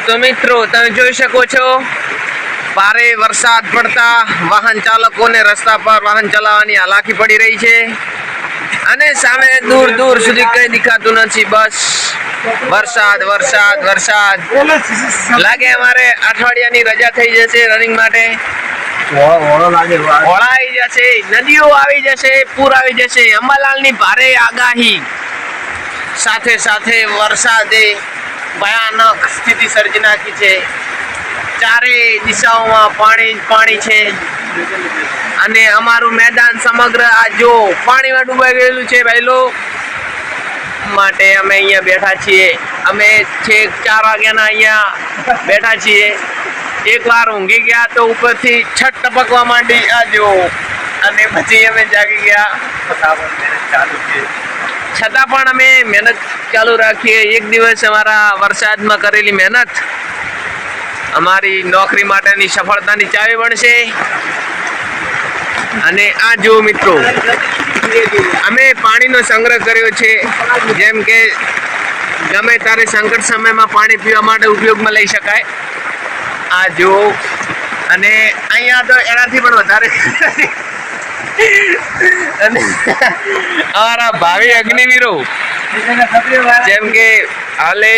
તો મિત્રો તમે જોઈ શકો છો ભારે વરસાદ પડતા વાહન ચાલકોને રસ્તા પર વાહન ચલાવવાની હાલાકી પડી રહી છે અને સામે દૂર દૂર સુધી કઈ દેખાતું નથી, બસ વરસાદ વરસાદ વરસાદ. લાગે અમારે અઠવાડિયાની રજા થઈ જશે રનિંગ માટે. હોળા આવી જશે, નદીઓ આવી જશે, પૂર આવી જશે. અંબાલાલની ભારે આગાહી સાથે સાથે વરસાદે ભયાનક સ્થિતિ સર્જી નાખી છે. ચારે દિશાઓમાં પાણી પાણી છે અને અમારું મેદાન સમગ્ર આ જો પાણીમાં ડૂબાઈ ગયેલું છે ભાઈલો. માટે અમે અહીંયા બેઠા છીએ. અમે છેક 4 વાગ્યાના અહીંયા બેઠા છીએ. એકવાર ઊંઘી ગયા તો ઉપરથી છત ટપકવા માંડી આ જો, અને પછી અમે જાગી ગયા. છતાં પણ અમે મહેનત ચાલુ રાખીએ. એક દિવસ અમારા વરસાદમાં કરેલી મહેનત અમારી નોકરી માટેની સફળતાની ચાવી બનશે. અને આ જો મિત્રો અમે પાણીનો સંગ્રહ કર્યો છે, જેમ કે ગમે ત્યારે સંકટ સમયમાં પાણી પીવા માટે ઉપયોગમાં લઈ શકાય. આ જો, અને અહીંયા તો એનાથી પણ વધારે અને અમારા ભાવિ અગ્નિવીરો જેમ કે હાલે